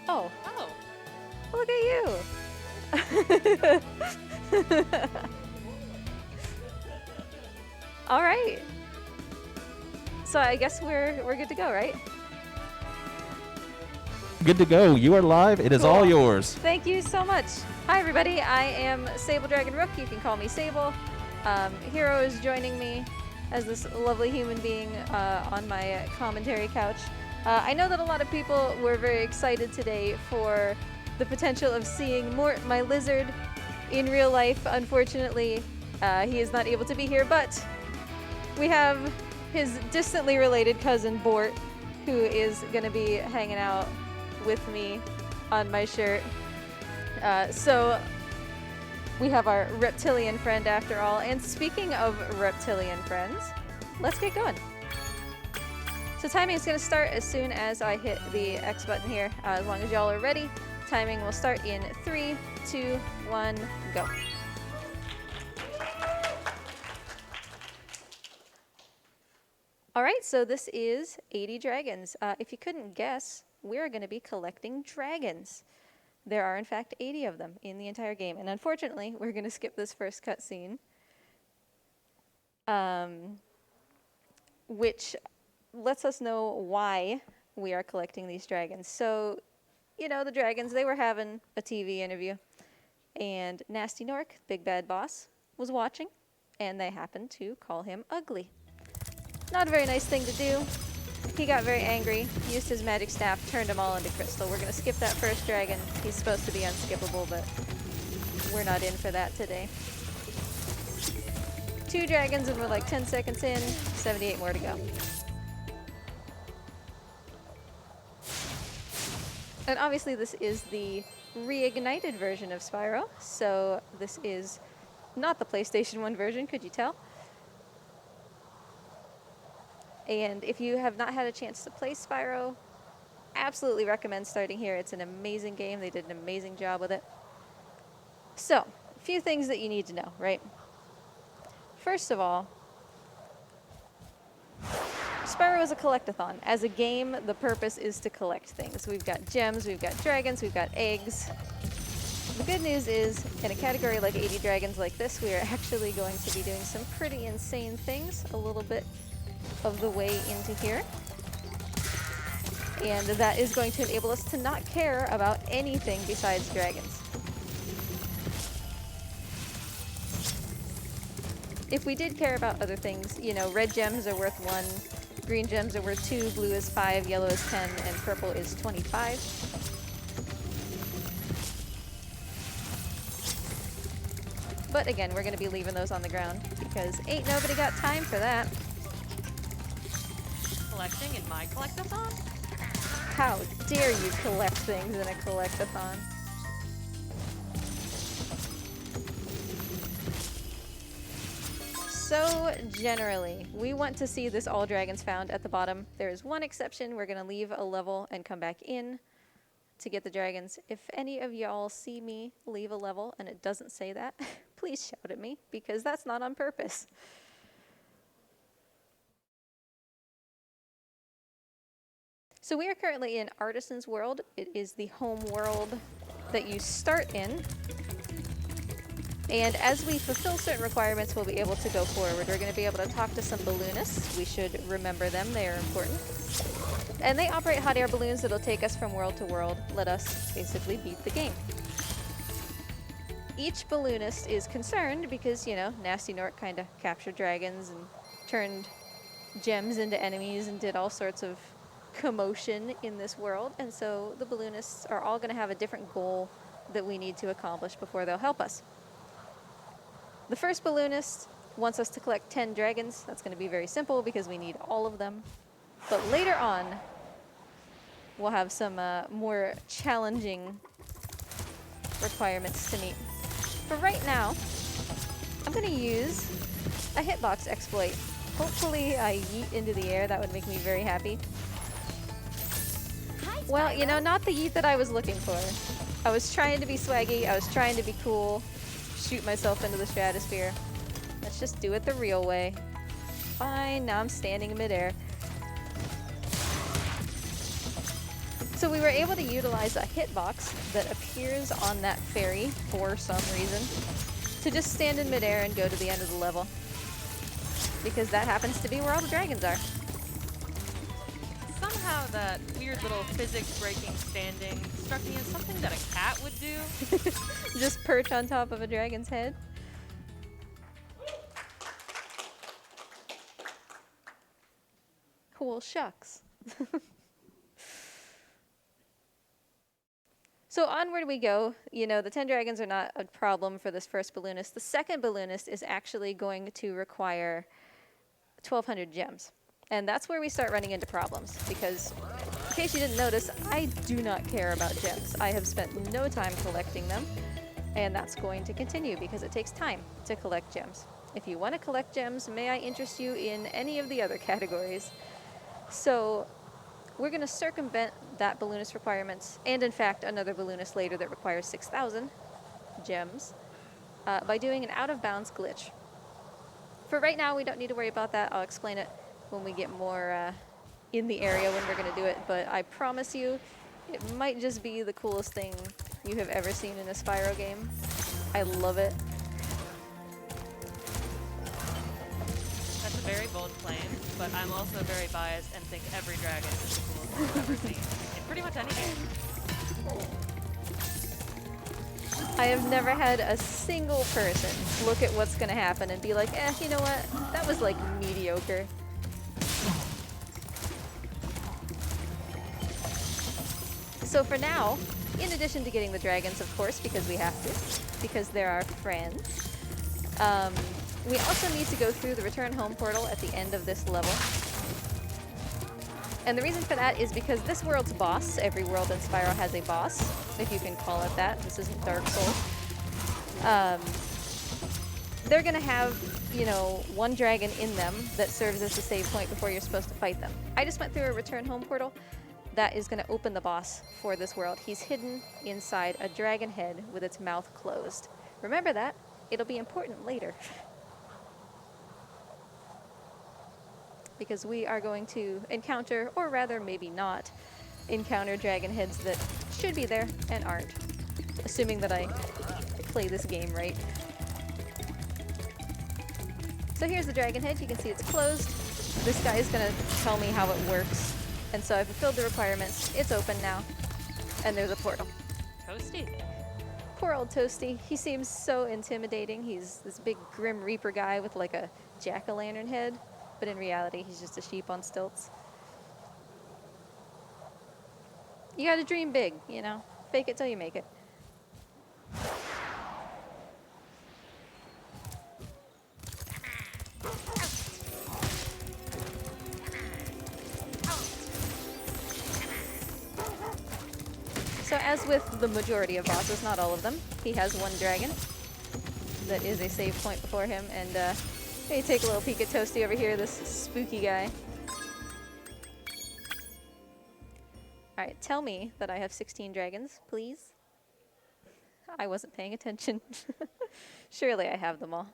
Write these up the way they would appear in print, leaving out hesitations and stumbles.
Oh, Oh. look at you. All right. So I guess we're good to go, right? Good to go. You are live. It is all Cool. yours. Thank you so much. Hi, everybody. I am sabledragonrook. You can call me Sable. Hero is joining me as this lovely human being on my commentary couch. I know that a lot of people were very excited today for the potential of seeing Mort, my lizard, in real life. Unfortunately, he is not able to be here, but we have his distantly related cousin, Bort, who is going to be hanging out with me on my shirt. So we have our reptilian friend after all. And speaking of reptilian friends, let's get going. So timing is going to start as soon as I hit the X button here. As long as y'all are ready, timing will start in 3, 2, 1, go. All right, so this is 80 dragons. If you couldn't guess, we're going to be collecting dragons. There are, in fact, 80 of them in the entire game. And unfortunately, we're going to skip this first cutscene, which lets us know why we are collecting these dragons. So, you know, the dragons, they were having a TV interview. And Nasty Nork, big bad boss, was watching. And they happened to call him ugly. Not a very nice thing to do. He got very angry, used his magic staff, turned them all into crystal. We're going to skip that first dragon. He's supposed to be unskippable, but we're not in for that today. 2 dragons and we're like 10 seconds in, 78 more to go. And obviously this is the Reignited version of Spyro, so this is not the PlayStation 1 version, could you tell? And if you have not had a chance to play Spyro, absolutely recommend starting here. It's an amazing game. They did an amazing job with it. So, a few things that you need to know, right? First of all, Spyro is a collectathon. As a game, the purpose is to collect things. We've got gems, we've got dragons, we've got eggs. The good news is, in a category like 80 dragons like this, we are actually going to be doing some pretty insane things a little bit of the way into here. And that is going to enable us to not care about anything besides dragons. If we did care about other things, you know, red gems are worth 1, green gems are worth 2, blue is 5, yellow is 10, and purple is 25. But again, we're going to be leaving those on the ground because ain't nobody got time for that. Collecting in my collectathon? How dare you collect things in a collectathon? So generally, we want to see this all dragons found at the bottom. There is one exception. We're going to leave a level and come back in to get the dragons. If any of y'all see me leave a level and it doesn't say that, please shout at me because that's not on purpose. So we are currently in Artisans world. It is the home world that you start in. And as we fulfill certain requirements, we'll be able to go forward. We're going to be able to talk to some balloonists. We should remember them. They are important. And they operate hot air balloons that'll take us from world to world, let us basically beat the game. Each balloonist is concerned because, you know, Nasty Nork kind of captured dragons and turned gems into enemies and did all sorts of commotion in this world, and so the balloonists are all going to have a different goal that we need to accomplish before they'll help us. The first balloonist wants us to collect 10 dragons. That's going to be very simple because we need all of them. But later on, we'll have some more challenging requirements to meet. For right now, I'm going to use a hitbox exploit. Hopefully I yeet into the air. That would make me very happy. Well, you know, not the yeet that I was looking for. I was trying to be swaggy, I was trying to be cool, shoot myself into the stratosphere. Let's just do it the real way. Fine, now I'm standing in midair. So we were able to utilize a hitbox that appears on that ferry for some reason to just stand in midair and go to the end of the level. Because that happens to be where all the dragons are. Somehow that weird little physics-breaking standing struck me as something that a cat would do. Just perch on top of a dragon's head. Cool shucks. So onward we go. You know, the 10 dragons are not a problem for this first balloonist. The second balloonist is actually going to require 1,200 gems. And that's where we start running into problems, because in case you didn't notice, I do not care about gems. I have spent no time collecting them, and that's going to continue because it takes time to collect gems. If you want to collect gems, may I interest you in any of the other categories? So we're going to circumvent that balloonist requirements, and in fact another balloonist later that requires 6,000 gems, by doing an out-of-bounds glitch. For right now, we don't need to worry about that. I'll explain it when we get more in the area when we're going to do it, but I promise you, it might just be the coolest thing you have ever seen in a Spyro game. I love it. That's a very bold claim, but I'm also very biased and think every dragon is the coolest thing I've ever seen. In pretty much any game. I have never had a single person look at what's going to happen and be like, you know what? That was like mediocre. So for now, in addition to getting the dragons, of course, because we have to, because they're our friends, we also need to go through the return home portal at the end of this level. And the reason for that is because this world's boss, every world in Spyro has a boss, if you can call it that. This isn't Dark Souls. They're going to have, you know, one dragon in them that serves as the save point before you're supposed to fight them. I just went through a return home portal that is going to open the boss for this world. He's hidden inside a dragon head with its mouth closed. Remember that. It'll be important later. Because we are going to encounter, or rather maybe not, encounter dragon heads that should be there and aren't. Assuming that I play this game right. So here's the dragon head. You can see it's closed. This guy is going to tell me how it works. And so I've fulfilled the requirements. It's open now. And there's a portal. Toasty. Poor old Toasty. He seems so intimidating. He's this big Grim Reaper guy with like a jack-o'-lantern head. But in reality, he's just a sheep on stilts. You gotta dream big, you know? Fake it till you make it. So as with the majority of bosses, not all of them, he has one dragon that is a save point before him, and hey, take a little peek at Toasty over here, this spooky guy. Alright, tell me that I have 16 dragons, please. I wasn't paying attention. Surely I have them all.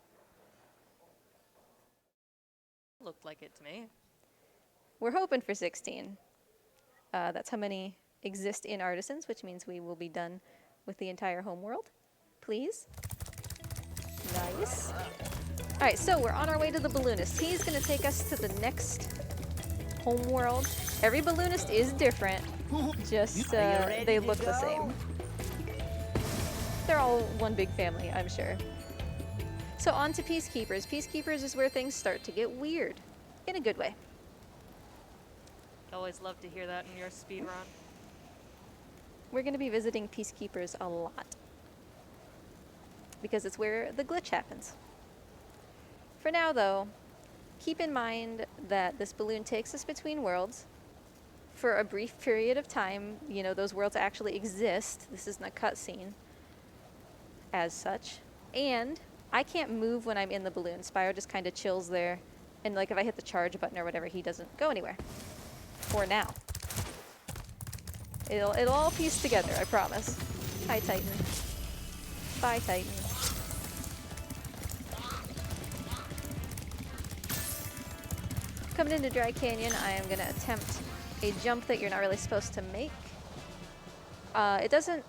Looked like it to me. We're hoping for 16. That's how many exist in Artisans, which means we will be done with the entire homeworld. Please. Nice. Alright, so we're on our way to the balloonist. He's going to take us to the next homeworld. Every balloonist is different, just they look the same. They're all one big family, I'm sure. So on to Peacekeepers. Peacekeepers is where things start to get weird, in a good way. Always love to hear that in your speed run. We're going to be visiting Peacekeepers a lot, because it's where the glitch happens. For now, though, keep in mind that this balloon takes us between worlds for a brief period of time. You know, those worlds actually exist. This isn't a cutscene as such. And I can't move when I'm in the balloon. Spyro just kind of chills there. And like if I hit the charge button or whatever, he doesn't go anywhere. For now. It'll all piece together, I promise. Hi, Titan. Bye, Titan. Coming into Dry Canyon, I am going to attempt a jump that you're not really supposed to make. It doesn't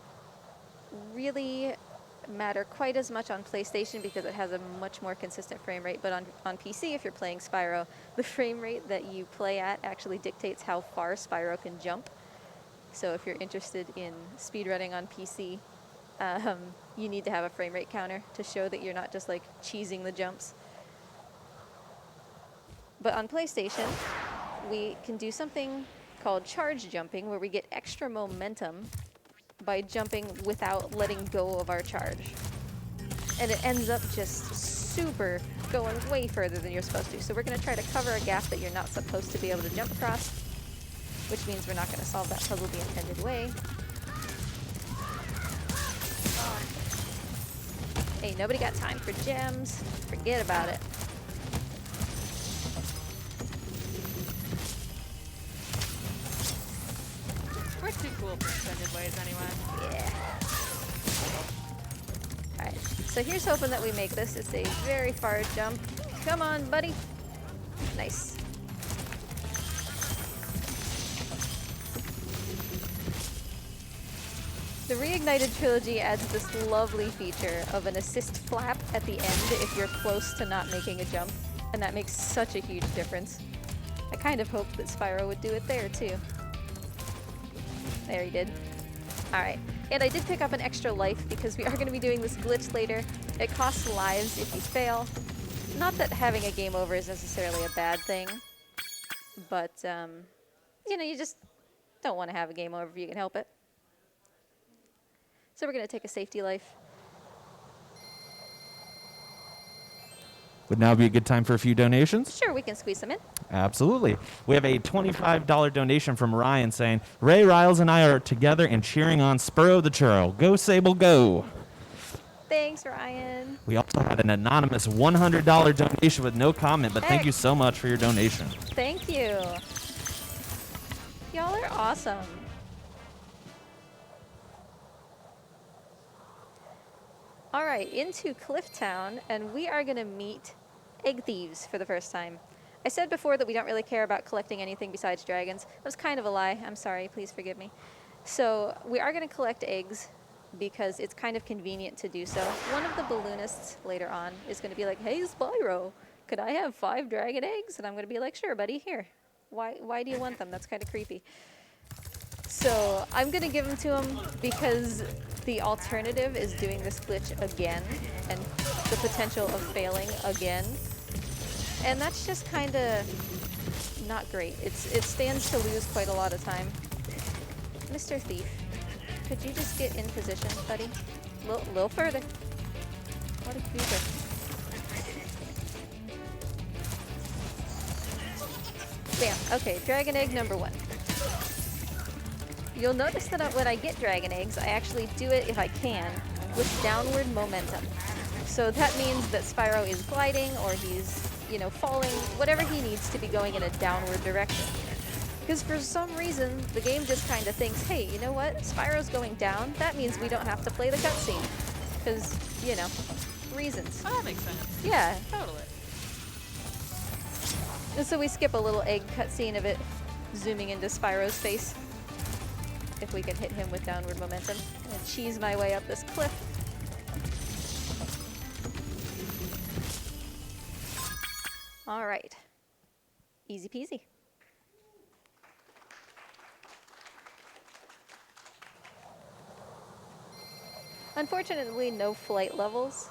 really matter quite as much on PlayStation because it has a much more consistent frame rate, but on PC, if you're playing Spyro, the frame rate that you play at actually dictates how far Spyro can jump. So if you're interested in speedrunning on PC, you need to have a frame rate counter to show that you're not just like cheesing the jumps. But on PlayStation, we can do something called charge jumping, where we get extra momentum by jumping without letting go of our charge. And it ends up just super going way further than you're supposed to. So we're going to try to cover a gap that you're not supposed to be able to jump across, which means we're not going to solve that puzzle the intended way. Hey, nobody got time for gems. Forget about it. We're too cool for extended ways anyway. Yeah. Alright, so here's hoping that we make this. It's a very far jump. Come on, buddy. Nice. The Reignited trilogy adds this lovely feature of an assist flap at the end if you're close to not making a jump, and that makes such a huge difference. I kind of hoped that Spyro would do it there too. There he did. Alright, and I did pick up an extra life because we are going to be doing this glitch later. It costs lives if you fail. Not that having a game over is necessarily a bad thing, but, you know, you just don't want to have a game over if you can help it. So we're going to take a safety life. Would now be a good time for a few donations? Sure, we can squeeze them in. Absolutely. We have a $25 donation from Ryan saying, Ray, Riles, and I are together and cheering on Spyro the Churro. Go, Sable, go. Thanks, Ryan. We also had an anonymous $100 donation with no comment, but thank Hey. you so much for your donation. Thank you. Y'all are awesome. All right, into Clifftown, and we are going to meet egg thieves for the first time. I said before that we don't really care about collecting anything besides dragons. That was kind of a lie. I'm sorry. Please forgive me. So we are going to collect eggs because it's kind of convenient to do so. One of the balloonists later on is going to be like, hey, Spyro, could I have 5 dragon eggs? And I'm going to be like, sure, buddy, here. Why do you want them? That's kind of creepy. So I'm going to give them to him because the alternative is doing this glitch again and the potential of failing again. And that's just kind of not great. It stands to lose quite a lot of time. Mr. Thief, could you just get in position, buddy? Little further. What a goober. Bam. Okay, dragon egg number 1. You'll notice that when I get dragon eggs, I actually do it, if I can, with downward momentum. So that means that Spyro is gliding or he's, you know, falling, whatever he needs to be going in a downward direction. Because for some reason, the game just kind of thinks, hey, you know what? Spyro's going down. That means we don't have to play the cutscene. Because, you know, reasons. Oh, that makes sense. Yeah. Totally. And so we skip a little egg cutscene of it zooming into Spyro's face. If we can hit him with downward momentum. And cheese my way up this cliff. All right. Easy peasy. Unfortunately, no flight levels.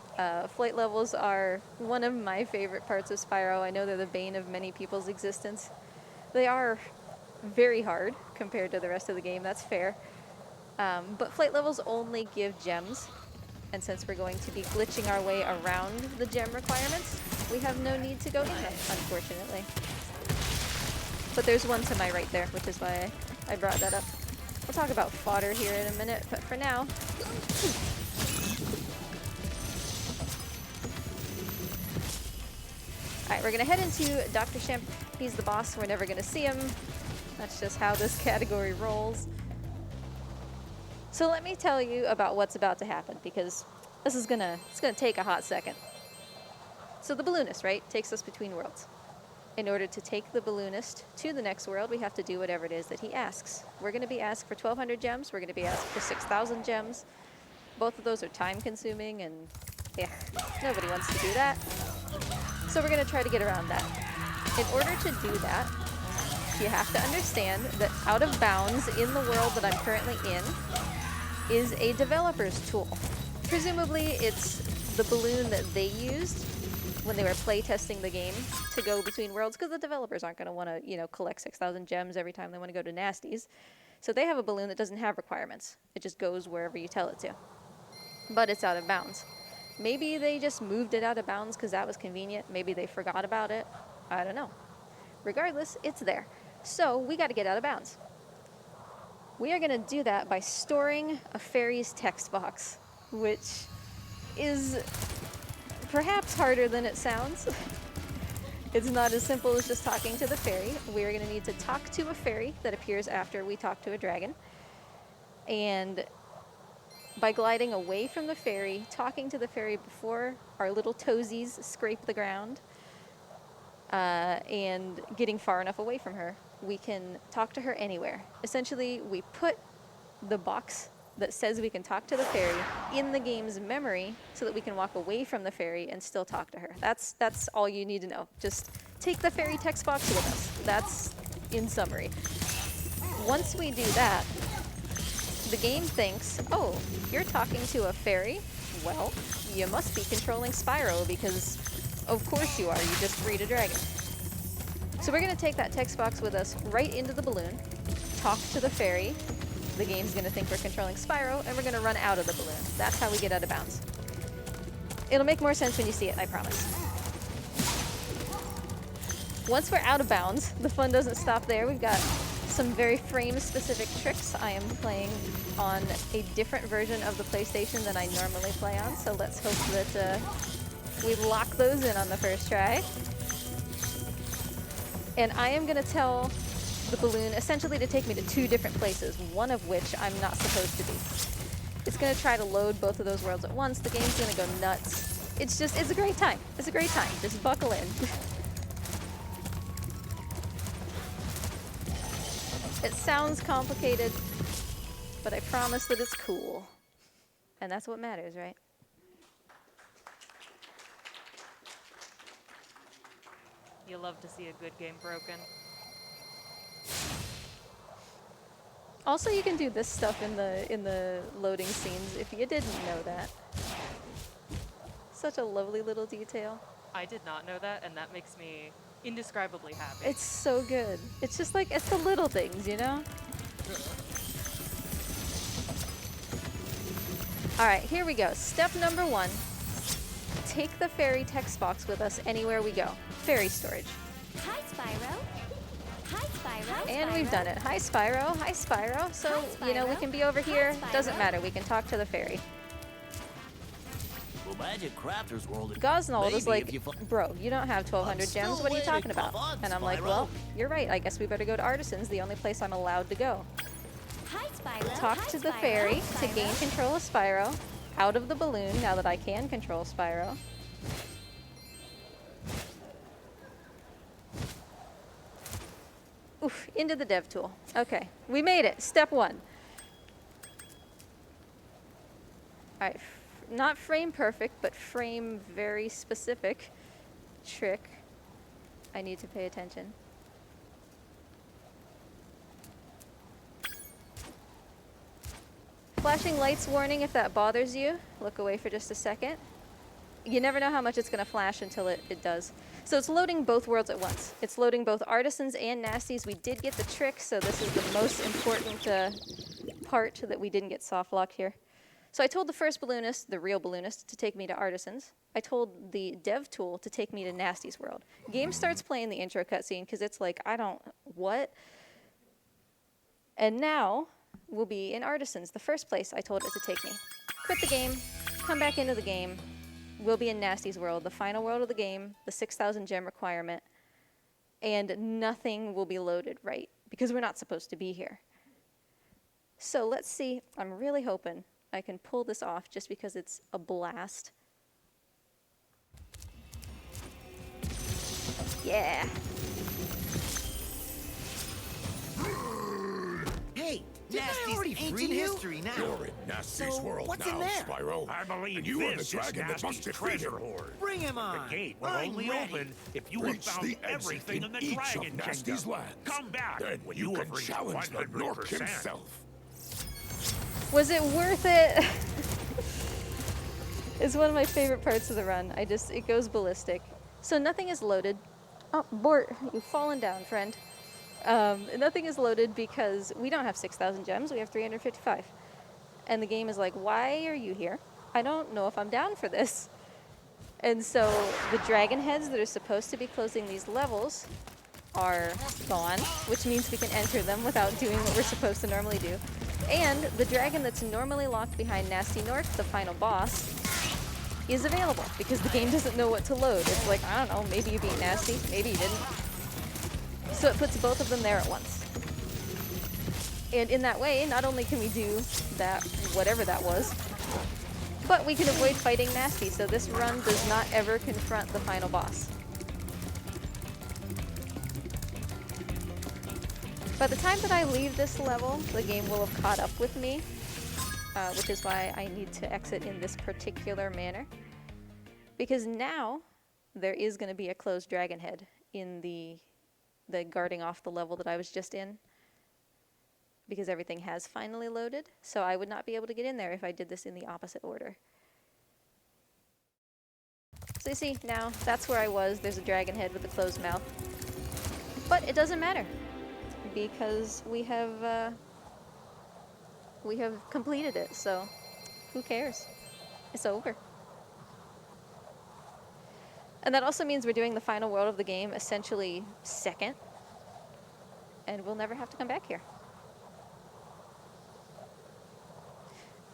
Flight levels are one of my favorite parts of Spyro. I know they're the bane of many people's existence. They are very hard compared to the rest of the game, that's fair. But flight levels only give gems, and since we're going to be glitching our way around the gem requirements, we have no need to go in them, unfortunately. But there's one to my right there, which is why I brought that up. We'll talk about fodder here in a minute, but for now... Alright, we're gonna head into Dr. Shemp. He's the boss, we're never gonna see him. That's just how this category rolls. So let me tell you about what's about to happen, because this is it's gonna take a hot second. So the balloonist, right, takes us between worlds. In order to take the balloonist to the next world, we have to do whatever it is that he asks. We're going to be asked for 1,200 gems. We're going to be asked for 6,000 gems. Both of those are time-consuming, and yeah, nobody wants to do that. So we're going to try to get around that. In order to do that, you have to understand that out of bounds in the world that I'm currently in is a developer's tool. Presumably, it's the balloon that they used when they were playtesting the game to go between worlds, because the developers aren't going to want to, you know, collect 6,000 gems every time they want to go to Nasties. So they have a balloon that doesn't have requirements. It just goes wherever you tell it to. But it's out of bounds. Maybe they just moved it out of bounds because that was convenient. Maybe they forgot about it. I don't know. Regardless, it's there. So we got to get out of bounds. We are going to do that by storing a fairy's text box, which is perhaps harder than it sounds. It's not as simple as just talking to the fairy. We're going to need to talk to a fairy that appears after we talk to a dragon. And by gliding away from the fairy, talking to the fairy before our little toesies scrape the ground, and getting far enough away from her, we can talk to her anywhere. Essentially, we put the box that says we can talk to the fairy in the game's memory so that we can walk away from the fairy and still talk to her. That's all you need to know. Just take the fairy text box with us. That's in summary. Once we do that, the game thinks, oh, you're talking to a fairy? Well, you must be controlling Spyro because of course you are. You just freed a dragon. So we're going to take that text box with us right into the balloon, talk to the fairy. The game's going to think we're controlling Spyro, and we're going to run out of the balloon. That's how we get out of bounds. It'll make more sense when you see it, I promise. Once we're out of bounds, the fun doesn't stop there. We've got some very frame-specific tricks. I am playing on a different version of the PlayStation than I normally play on, so let's hope that we lock those in on the first try. And I am going to tell the balloon essentially to take me to 2 different places, one of which I'm not supposed to be. It's going to try to load both of those worlds at once. The game's going to go nuts. It's a great time. It's a great time. Just buckle in. It sounds complicated, but I promise that it's cool. And that's what matters, right? You love to see a good game broken. Also, you can do this stuff in the loading scenes if you didn't know that. Such a lovely little detail. I did not know that, and that makes me indescribably happy. It's so good. It's just like, it's the little things, you know? All right, here we go. Step number 1. Take the fairy text box with us anywhere we go. Fairy storage. Hi, Spyro. Hi, Spyro. And we've done it. Hi, Spyro. Hi, Spyro. So, you know, we can be over here. Doesn't matter. We can talk to the fairy. Well, Magic Crafter's World. Gosnold is like, bro, you don't have 1,200 gems. What are you talking about? And I'm like, well, you're right. I guess we better go to Artisans, the only place I'm allowed to go. Hi, Spyro. Talk to the fairy to gain control of Spyro. Out of the balloon, now that I can control Spyro. Oof, into the dev tool. Okay, we made it. Step 1. All right, not frame perfect, but frame very specific trick. I need to pay attention. Flashing lights warning if that bothers you. Look away for just a second. You never know how much it's going to flash until it does. So it's loading both worlds at once. It's loading both Artisans and Nasties. We did get the trick, so this is the most important part that we didn't get soft locked here. So I told the first balloonist, the real balloonist, to take me to Artisans. I told the dev tool to take me to Nasty's world. Game starts playing the intro cutscene because it's like, what? And now we'll be in Artisans, the first place I told it to take me. Quit the game, come back into the game. We'll be in Nasty's world, the final world of the game, the 6,000 gem requirement, and nothing will be loaded, right? Because we're not supposed to be here. So let's see. I'm really hoping I can pull this off just because it's a blast. Yeah. Nasty's ancient history now. You're in Nasty's world what's now, in there? Spyro. I believe and you are the this dragon is that must Nasty's defeat treasure him. hoard. Bring him on. The gate will I'm only ready. open if you have Reach found the exit everything in the each Dragon of Nasty's Kingdom. lands. Come back Then when you have can reached challenge the Nork 100%. himself. Was it worth it? It's one of my favorite parts of the run. It goes ballistic. So nothing is loaded. Oh, Bort, you've fallen down, friend. Nothing is loaded because we don't have 6,000 gems, we have 355. And the game is like, why are you here? I don't know if I'm down for this. And so the dragon heads that are supposed to be closing these levels are gone, which means we can enter them without doing what we're supposed to normally do. And the dragon that's normally locked behind Nasty Nork, the final boss, is available because the game doesn't know what to load. It's like, I don't know, maybe you beat Nasty, maybe you didn't. So it puts both of them there at once. And in that way, not only can we do that, whatever that was, but we can avoid fighting Nasty, so this run does not ever confront the final boss. By the time that I leave this level, the game will have caught up with me, which is why I need to exit in this particular manner. Because now, there is going to be a closed dragon head in the guarding off the level that I was just in. Because everything has finally loaded, so I would not be able to get in there if I did this in the opposite order. So you see, now, that's where I was. There's a dragon head with a closed mouth. But it doesn't matter, because we have completed it, so who cares? It's over. And that also means we're doing the final world of the game essentially second, and we'll never have to come back here.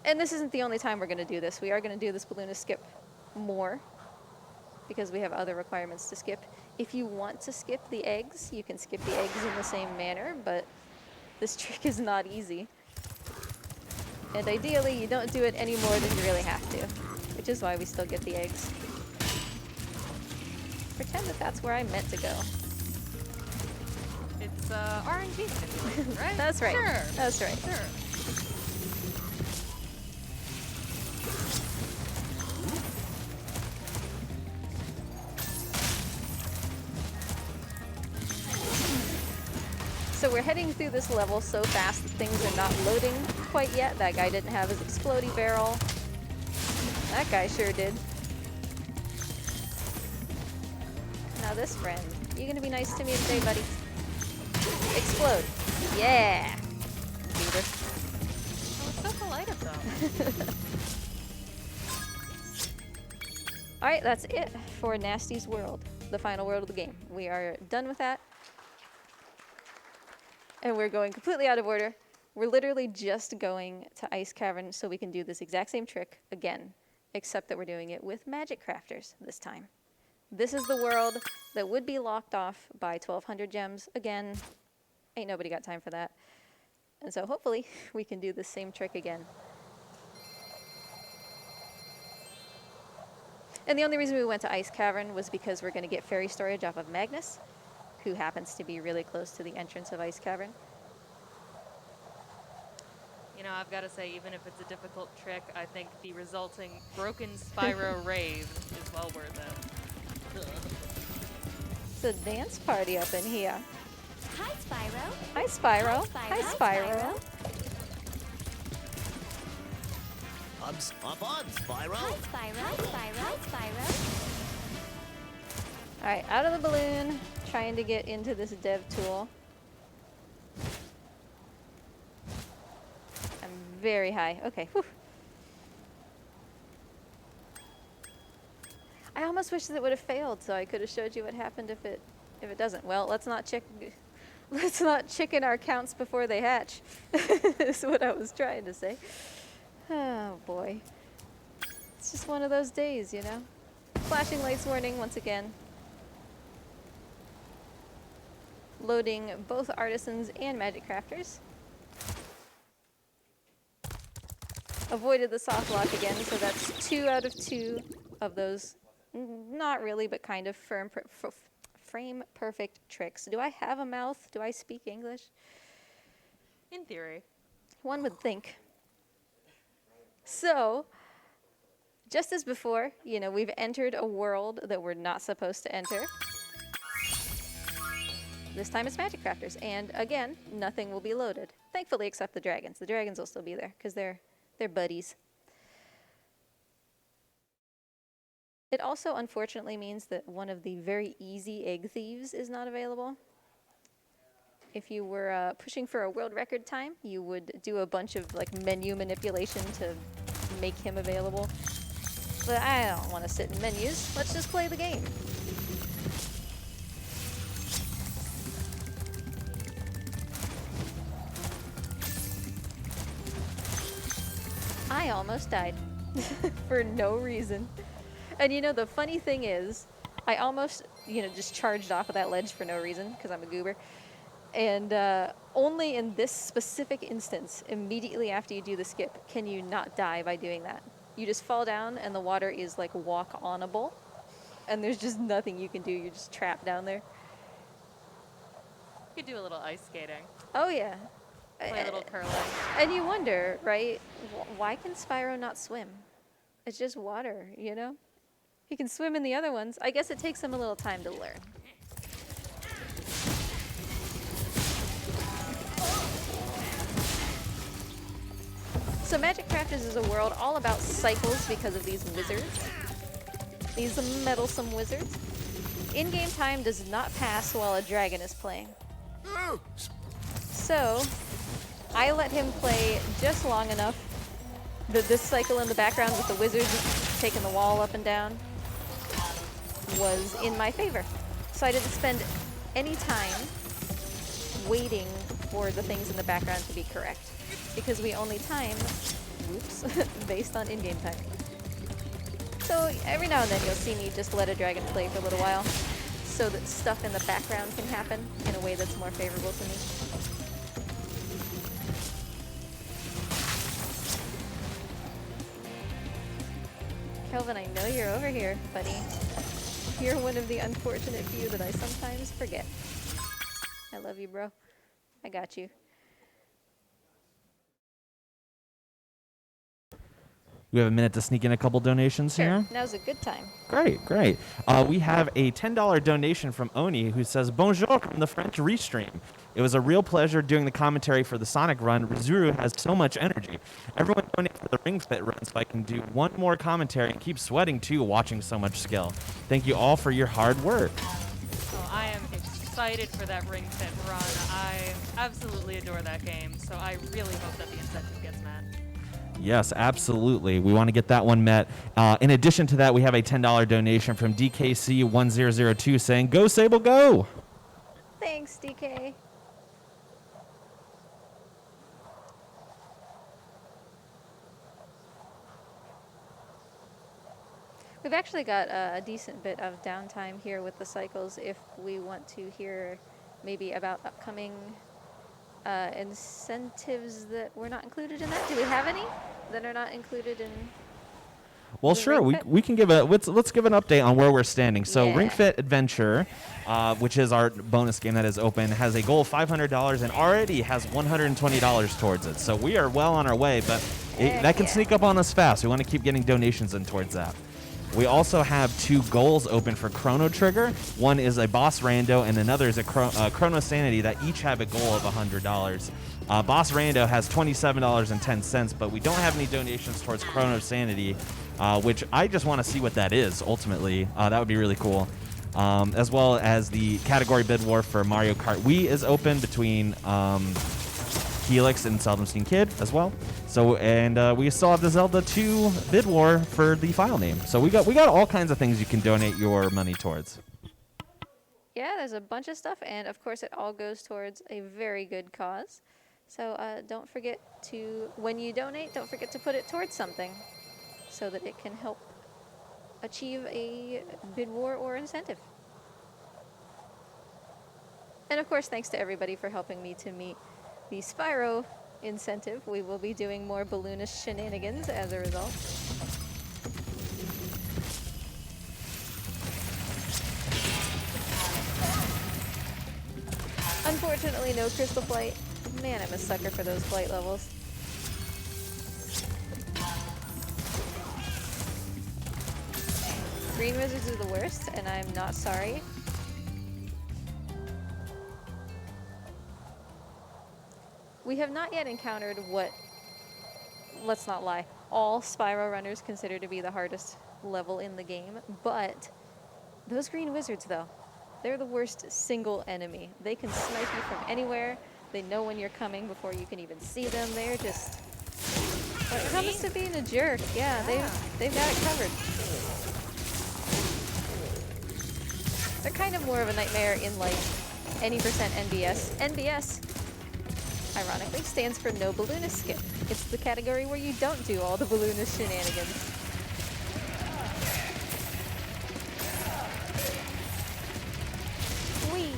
And this isn't the only time we're going to do this. We are going to do this balloonist skip more because we have other requirements to skip. If you want to skip the eggs, you can skip the eggs in the same manner, but this trick is not easy. And ideally, you don't do it any more than you really have to, which is why we still get the eggs. Pretend that that's where I meant to go. It's RNG manipulation, right? That's right. Sure. That's right. Sure. So we're heading through this level so fast that things are not loading quite yet. That guy didn't have his explodey barrel. That guy sure did. Now this friend, you gonna be nice to me today, buddy? Explode. Yeah. Beater. Oh, it's so polite of them. Alright, that's it for Nasty's World, the final world of the game. We are done with that. And we're going completely out of order. We're literally just going to Ice Cavern so we can do this exact same trick again, except that we're doing it with magic crafters this time. This is the world that would be locked off by 1,200 gems. Again, ain't nobody got time for that. And so hopefully we can do the same trick again. And the only reason we went to Ice Cavern was because we're going to get fairy storage off of Magnus, who happens to be really close to the entrance of Ice Cavern. You know, I've got to say, even if it's a difficult trick, I think the resulting broken Spyro rave is well worth it. It's a dance party up in here. Hi, Spyro. Hi, Spyro. Hi, Hi, Spyro. Spyro. Up on, Spyro. Hi, Spyro. Hi, Spyro. Alright, out of the balloon, trying to get into this dev tool. I'm very high. Okay, whew. I almost wish that it would have failed, so I could have showed you what happened if it doesn't. Well, let's not chicken our counts before they hatch. Is what I was trying to say. Oh boy. It's just one of those days, you know? Flashing lights warning once again. Loading both Artisans and Magic Crafters. Avoided the soft lock again, so that's 2 out of 2 of those, not really, but kind of frame perfect tricks. Do I have a mouth? Do I speak English? In theory. One would think. So, just as before, you know, we've entered a world that we're not supposed to enter. This time it's magic crafters, and again, nothing will be loaded. Thankfully, except the dragons. The dragons will still be there because they're buddies. It also unfortunately means that one of the very easy egg thieves is not available. If you were pushing for a world record time, you would do a bunch of like menu manipulation to make him available. But I don't want to sit in menus. Let's just play the game. I almost died for no reason. And you know, the funny thing is, I almost, you know, just charged off of that ledge for no reason because I'm a goober. And only in this specific instance, immediately after you do the skip, can you not die by doing that. You just fall down and the water is like walk-onable. And there's just nothing you can do. You're just trapped down there. You could do a little ice skating. Oh, yeah. Play a little curling. And you wonder, right, why can Spyro not swim? It's just water, you know? He can swim in the other ones. I guess it takes him a little time to learn. So Magic Crafters is a world all about cycles because of these wizards. These meddlesome wizards. In-game time does not pass while a dragon is playing. So, I let him play just long enough that this cycle in the background with the wizards taking the wall up and down was in my favor. So I didn't spend any time waiting for the things in the background to be correct, because we only time, whoops, based on in-game time. So every now and then you'll see me just let a dragon play for a little while so that stuff in the background can happen in a way that's more favorable to me. Kelvin, I know you're over here, buddy. You're one of the unfortunate few that I sometimes forget. I love you, bro. I got you. We have a minute to sneak in a couple donations Sure, here. now's a good time. Great, great. We have a $10 donation from Oni who says, Bonjour from the French Restream. It was a real pleasure doing the commentary for the Sonic run. Rizuru has so much energy. Everyone donate for the Ring Fit run so I can do one more commentary and keep sweating too watching so much skill. Thank you all for your hard work. Oh, I am excited for that Ring Fit run. I absolutely adore that game, so I really hope that the incentive gets met. Yes, absolutely. We want to get that one met. In addition to that, we have a $10 donation from DKC1002 saying, Go Sable, go! Thanks, DK. We've actually got a decent bit of downtime here with the cycles if we want to hear maybe about upcoming incentives that were not included in that. Do we have any that are not included in? Well, the sure. Ring Fit? We can give a let's give an update on where we're standing. So, Yeah. Ring Fit Adventure, which is our bonus game that is open, has a goal of $500 and already has $120 towards it. So we are well on our way, but that can yeah. sneak up on us fast. We want to keep getting donations in towards that. We also have 2 goals open for Chrono Trigger. One is a Boss Rando, and another is a Chrono Sanity that each have a goal of $100. Boss Rando has $27.10, but we don't have any donations towards Chrono Sanity, which I just want to see what that is, ultimately. That would be really cool. As well as the category bid war for Mario Kart Wii is open between Helix and Seldom Seen Kid as well. So, and we still have the Zelda 2 bid war for the file name. So we got all kinds of things you can donate your money towards. Yeah, there's a bunch of stuff, and of course it all goes towards a very good cause. So don't forget to, when you donate, don't forget to put it towards something so that it can help achieve a bid war or incentive. And of course, thanks to everybody for helping me to meet the Spyro incentive. We will be doing more balloonish shenanigans as a result. Unfortunately, no crystal flight. Man, I'm a sucker for those flight levels. Green wizards are the worst, and I'm not sorry. We have not yet encountered what, let's not lie, all Spyro runners consider to be the hardest level in the game, but those green wizards, though, they're the worst single enemy. They can snipe you from anywhere. They know when you're coming before you can even see them. They're just, when it comes to being a jerk, yeah, they've got it covered. They're kind of more of a nightmare in like any percent NBS. NBS, ironically, stands for no balloonist skip. It's the category where you don't do all the balloonist shenanigans. Whee!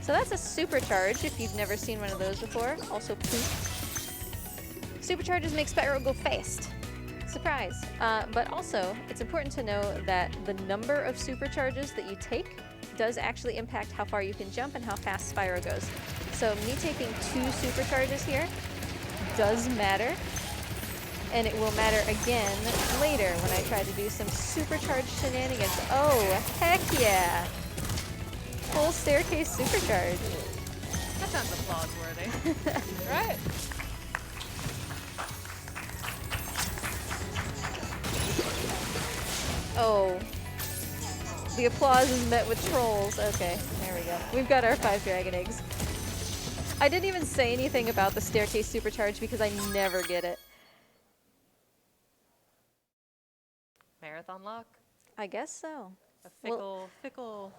So that's a supercharge if you've never seen one of those before. Also poop. Supercharges make Spyro go fast. Surprise. But also, it's important to know that the number of supercharges that you take does actually impact how far you can jump and how fast Spyro goes. So me taking 2 supercharges here does matter, and it will matter again later when I try to do some supercharged shenanigans. Oh, heck yeah! Full staircase supercharge. That sounds applause worthy. Right? Oh. The applause is met with trolls. Okay, there we go. We've got our 5 dragon eggs. I didn't even say anything about the staircase supercharge because I never get it. Marathon lock? I guess so. A fickle.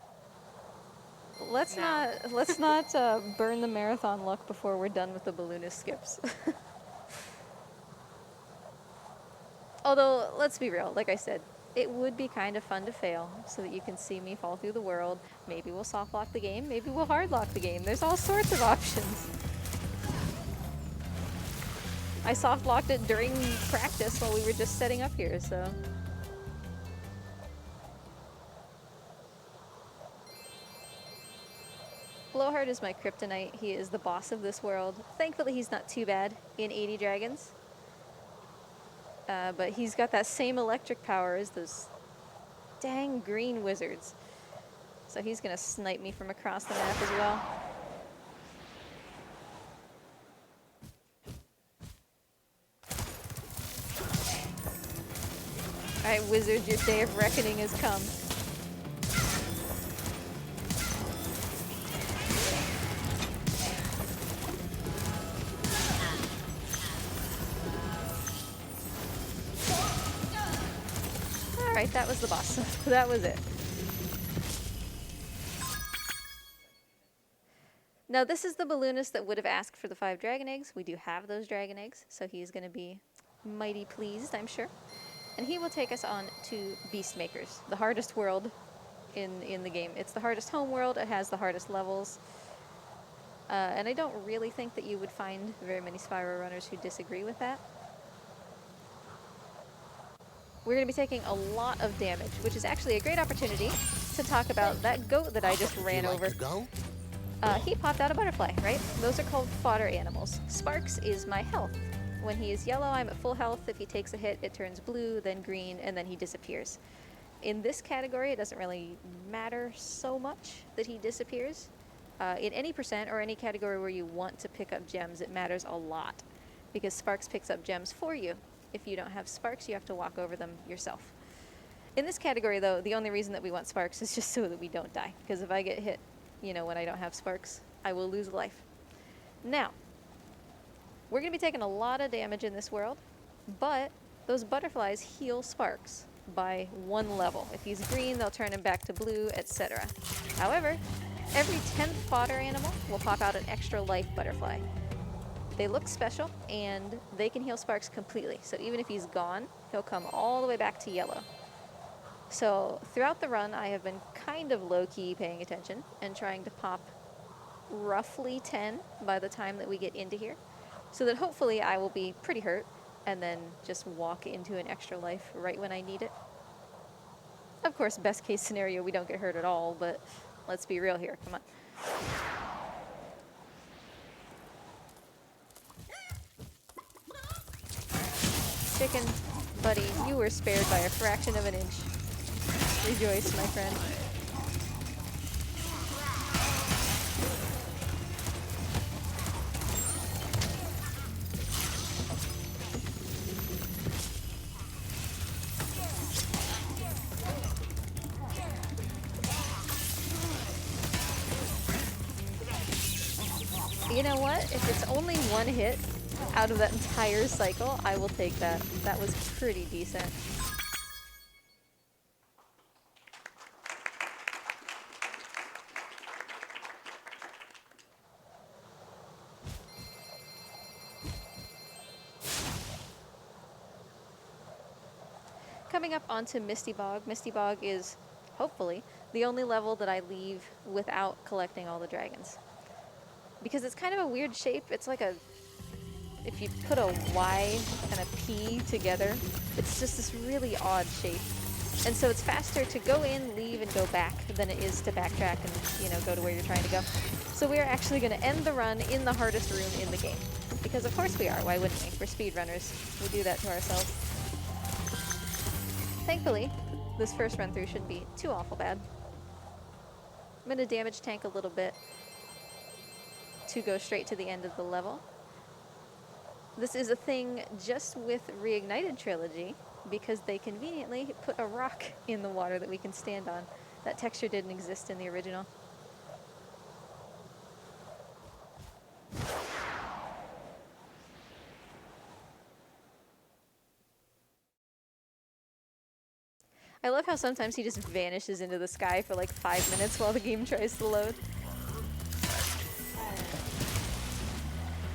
Let's No. not burn the marathon luck before we're done with the balloonist skips. Although, let's be real, like I said, it would be kind of fun to fail so that you can see me fall through the world. Maybe we'll soft lock the game, maybe we'll hard lock the game. There's all sorts of options. I soft locked it during practice while we were just setting up here, so. Blowhard is my kryptonite. He is the boss of this world. Thankfully, he's not too bad in 80 Dragons. But he's got that same electric power as those dang green wizards. So he's gonna snipe me from across the map as well. Alright, wizard, your day of reckoning has come. Alright, that was the boss. That was it. Now this is the balloonist that would have asked for the 5 dragon eggs. We do have those dragon eggs, so he's going to be mighty pleased, I'm sure. And he will take us on to Beastmakers, the hardest world in the game. It's the hardest home world, it has the hardest levels. And I don't really think that you would find very many Spyro runners who disagree with that. We're going to be taking a lot of damage, which is actually a great opportunity to talk about that goat that I just ran over. He popped out a butterfly, right? Those are called fodder animals. Sparks is my health. When he is yellow, I'm at full health. If he takes a hit, it turns blue, then green, and then he disappears. In this category, it doesn't really matter so much that he disappears. In any percent or any category where you want to pick up gems, it matters a lot because Sparks picks up gems for you. If you don't have Sparks, you have to walk over them yourself. In this category, though, the only reason that we want Sparks is just so that we don't die. Because if I get hit, you know, when I don't have Sparks, I will lose life. Now, we're going to be taking a lot of damage in this world, but those butterflies heal Sparks by 1 level. If he's green, they'll turn him back to blue, etc. However, every 10th fodder animal will pop out an extra life butterfly. They look special, and they can heal Sparks completely. So even if he's gone, he'll come all the way back to yellow. So throughout the run, I have been kind of low-key paying attention and trying to pop roughly 10 by the time that we get into here, so that hopefully I will be pretty hurt and then just walk into an extra life right when I need it. Of course, best case scenario, we don't get hurt at all, but let's be real here. Come on. Chicken, buddy, you were spared by a fraction of an inch. Rejoice, my friend. You know what? If it's only one hit out of that entire cycle, I will take that. That was pretty decent. Coming up onto Misty Bog. Misty Bog is, hopefully, the only level that I leave without collecting all the dragons. Because it's kind of a weird shape. It's like a, if you put a Y and a P together, it's just this really odd shape. And so it's faster to go in, leave, and go back than it is to backtrack and, you know, go to where you're trying to go. So we're actually going to end the run in the hardest room in the game. Because of course we are. Why wouldn't we? We're speedrunners. We do that to ourselves. Thankfully, this first run through shouldn't be too awful bad. I'm going to damage tank a little bit to go straight to the end of the level. This is a thing just with Reignited Trilogy because they conveniently put a rock in the water that we can stand on. That texture didn't exist in the original. I love how sometimes he just vanishes into the sky for like 5 minutes while the game tries to load.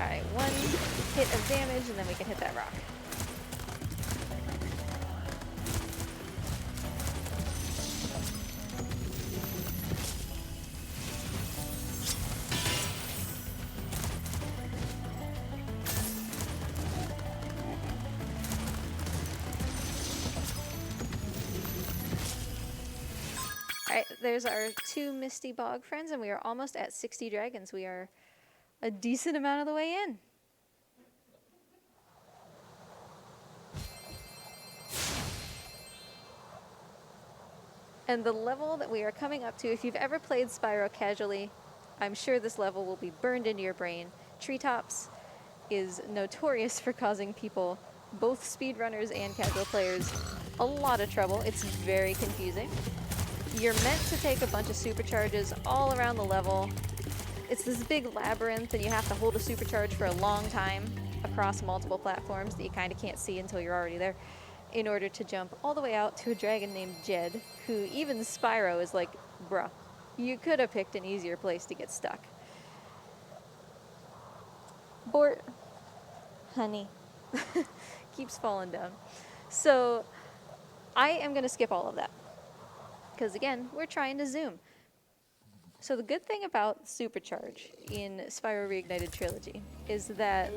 Alright, one hit of damage and then we can hit that rock. Alright, there's our 2 Misty Bog friends and we are almost at 60 dragons. We are a decent amount of the way in. And the level that we are coming up to, if you've ever played Spyro casually, I'm sure this level will be burned into your brain. Treetops is notorious for causing people, both speedrunners and casual players, a lot of trouble. It's very confusing. You're meant to take a bunch of supercharges all around the level. It's this big labyrinth and you have to hold a supercharge for a long time across multiple platforms that you kind of can't see until you're already there in order to jump all the way out to a dragon named Jed, who even Spyro is like, bruh, you could have picked an easier place to get stuck. Bort, honey, keeps falling down. So I am going to skip all of that because again, we're trying to zoom. So the good thing about Supercharge in Spyro Reignited Trilogy is that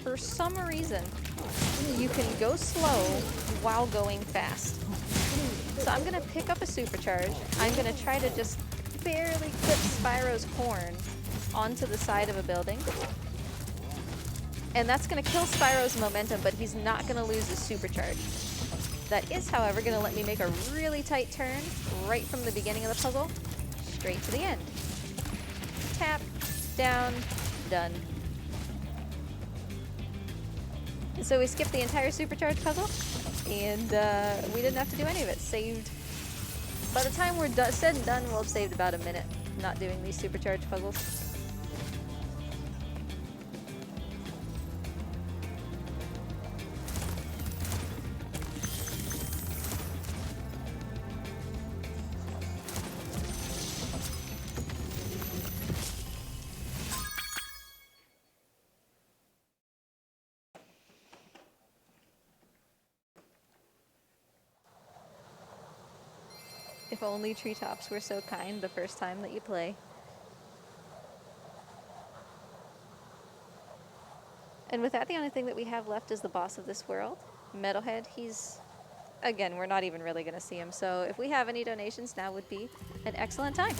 for some reason you can go slow while going fast. So I'm gonna pick up a Supercharge. I'm gonna try to just barely clip Spyro's horn onto the side of a building. And that's gonna kill Spyro's momentum, but he's not gonna lose his Supercharge. That is, however, gonna let me make a really tight turn right from the beginning of the puzzle straight to the end. Tap, down, done. So we skipped the entire supercharge puzzle, and we didn't have to do any of it. Saved. By the time we're said and done, we'll have saved about a minute not doing these supercharge puzzles. If only Treetops were so kind the first time that you play. And with that, the only thing that we have left is the boss of this world, Metalhead. He's, again, we're not even really going to see him. So if we have any donations, now would be an excellent time.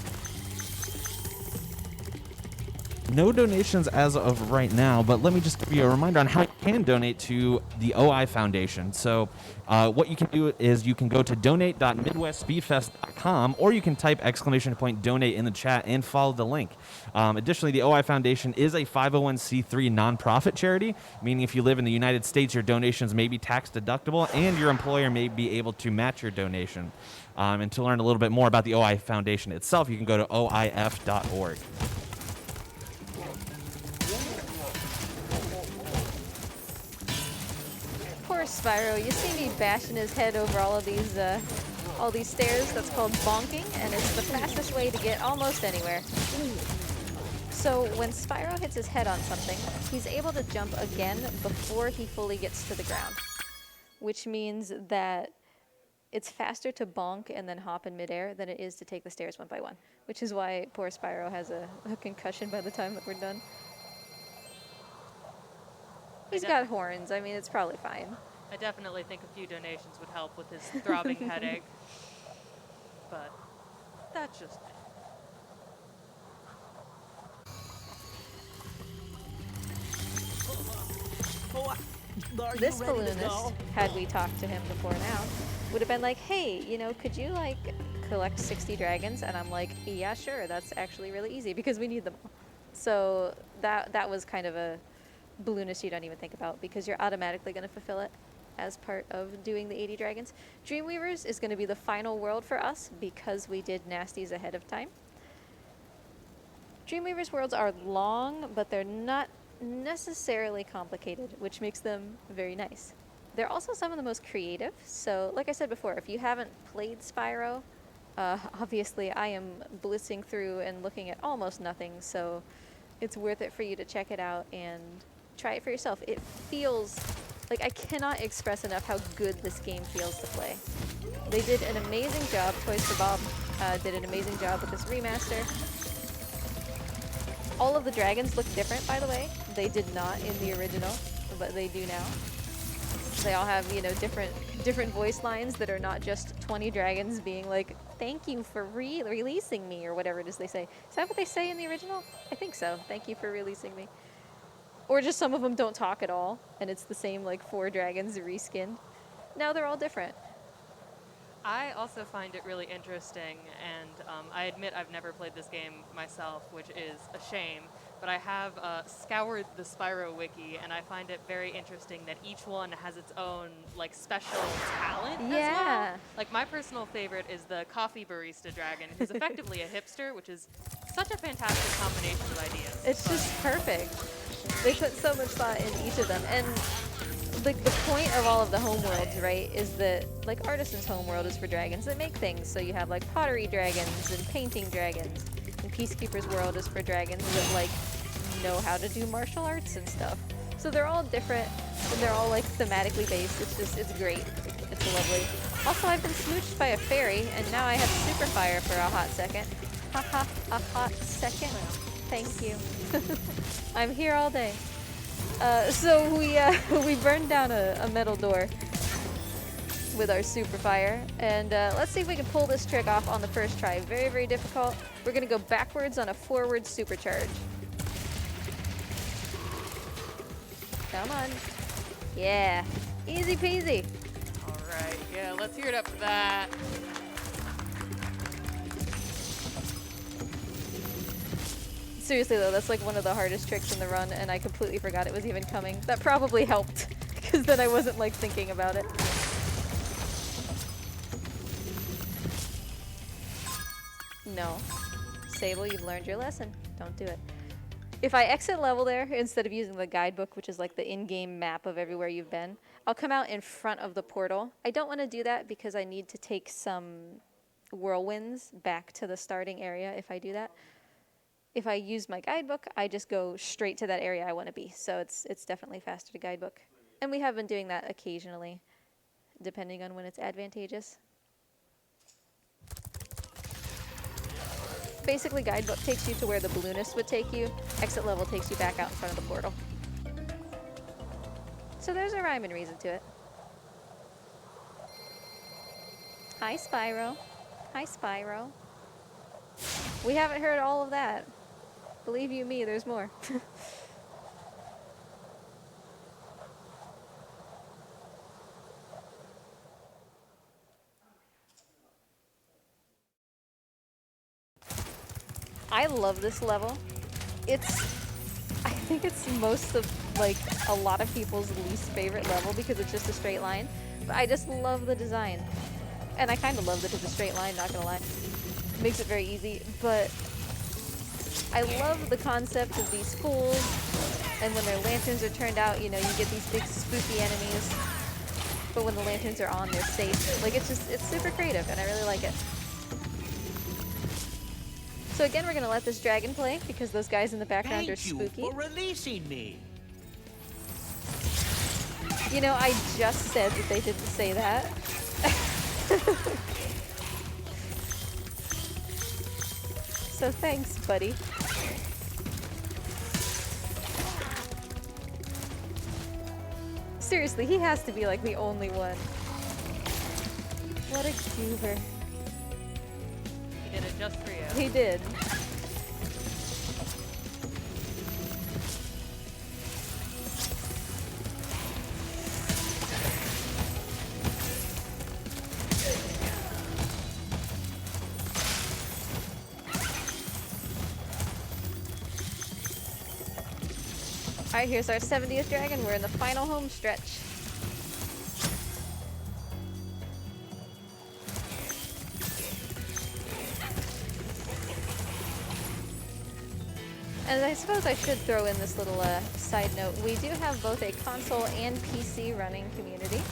No donations as of right now, but let me just give you a reminder on how you can donate to the OI Foundation. So what you can do is you can go to donate.midwestspeedfest.com, or you can type !donate in the chat and follow the link. Additionally, the OI Foundation is a 501c3 nonprofit charity, meaning if you live in the United States, your donations may be tax deductible and your employer may be able to match your donation. And to learn a little bit more about the OI Foundation itself, you can go to oif.org. Poor Spyro, you see me bashing his head over all these stairs. That's called bonking, and it's the fastest way to get almost anywhere. So when Spyro hits his head on something, he's able to jump again before he fully gets to the ground, which means that it's faster to bonk and then hop in midair than it is to take the stairs one by one, which is why poor Spyro has a concussion by the time that we're done. He's got horns. I mean, it's probably fine. I definitely think a few donations would help with his throbbing headache. But that's just me. This balloonist, had we talked to him before now, would have been like, hey, you know, could you like collect 60 dragons? And I'm like, yeah, sure. That's actually really easy because we need them all. So that was kind of a balloonist you don't even think about because you're automatically going to fulfill it as part of doing the 80 dragons. Dreamweavers is going to be the final world for us because we did Nasties ahead of time. Dreamweavers worlds are long, but they're not necessarily complicated, which makes them very nice. They're also some of the most creative. So like I said before, if you haven't played Spyro, obviously I am blitzing through and looking at almost nothing, so it's worth it for you to check it out and try it for yourself. It feels like, I cannot express enough how good this game feels to play. They did an amazing job. Toys for Bob did an amazing job with this remaster. All of the dragons look different, by the way. They did not in the original, but they do now. They all have, you know, different voice lines that are not just 20 dragons being like, thank you for releasing me, or whatever it is they say. Is that what they say in the original? I think so. Thank you for releasing me. Or just some of them don't talk at all, and it's the same, like, 4 dragons reskinned. No, they're all different. I also find it really interesting, and I admit I've never played this game myself, which is a shame, but I have scoured the Spyro wiki, and I find it very interesting that each one has its own, like, special talent as well. Like, my personal favorite is the coffee barista dragon, who's effectively a hipster, which is such a fantastic combination of ideas. It's just perfect. They put so much thought in each of them, and the point of all of the homeworlds, right, is that, like, Artisans' homeworld is for dragons that make things. So you have, like, pottery dragons and painting dragons. And Peacekeepers' world is for dragons that, like, know how to do martial arts and stuff. So they're all different, and they're all, like, thematically based. It's just, it's great. It's lovely. Also, I've been smooched by a fairy, and now I have super fire for a hot second. Haha, a hot second. Thank you. I'm here all day. So we burned down a metal door with our super fire, and let's see if we can pull this trick off on the first try. Very, very difficult. We're gonna go backwards on a forward supercharge. Come on. Yeah, easy peasy. All right, yeah, let's hear it up for that. Seriously though, that's like one of the hardest tricks in the run, and I completely forgot it was even coming. That probably helped, because then I wasn't like thinking about it. No. Sable, you've learned your lesson. Don't do it. If I exit level there, instead of using the guidebook, which is like the in-game map of everywhere you've been, I'll come out in front of the portal. I don't want to do that because I need to take some whirlwinds back to the starting area if I do that. If I use my guidebook, I just go straight to that area I want to be. So it's definitely faster to guidebook. And we have been doing that occasionally, depending on when it's advantageous. Basically, guidebook takes you to where the balloonist would take you. Exit level takes you back out in front of the portal. So there's a rhyme and reason to it. Hi, Spyro. Hi, Spyro. We haven't heard all of that. Believe you me, there's more. I love this level. I think it's most of, like, a lot of people's least favorite level because it's just a straight line. But I just love the design. And I kind of love that it's a straight line, not gonna lie. Makes it very easy, but I love the concept of these fools, and when their lanterns are turned out, you know, you get these big spooky enemies, but when the lanterns are on, they're safe. Like, it's super creative, and I really like it. So again, we're gonna let this dragon play, because those guys in the background are spooky. Thank you for releasing me. You know, I just said that they didn't say that. So thanks, buddy. Seriously, he has to be like the only one. What a goober. He did it just for you. He did. Alright, here's our 70th dragon. We're in the final home stretch. And I suppose I should throw in this little side note. We do have both a console and PC running community.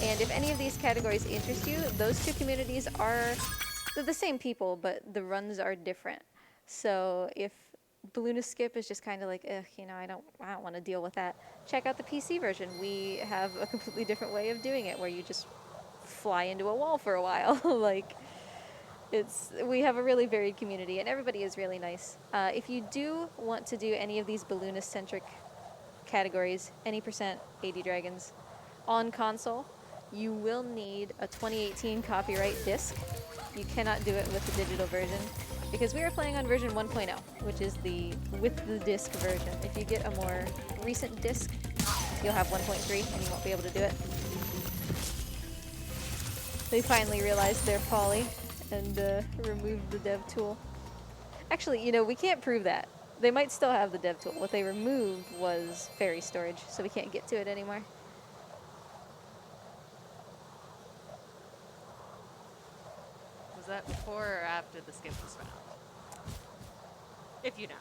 And if any of these categories interest you, those two communities they're the same people, but the runs are different. So if Balloonist Skip is just kind of like, ugh, you know, I don't want to deal with that. Check out the PC version. We have a completely different way of doing it, where you just fly into a wall for a while. Like, we have a really varied community, and everybody is really nice. If you do want to do any of these balloonist-centric categories, any percent 80 dragons, on console, you will need a 2018 copyright disc. You cannot do it with the digital version, because we are playing on version 1.0, which is the with the disc version. If you get a more recent disc, you'll have 1.3 and you won't be able to do it. They finally realized their folly and removed the dev tool. Actually, you know, we can't prove that. They might still have the dev tool. What they removed was fairy storage, so we can't get to it anymore. Was that before or after the skip was found? If you know.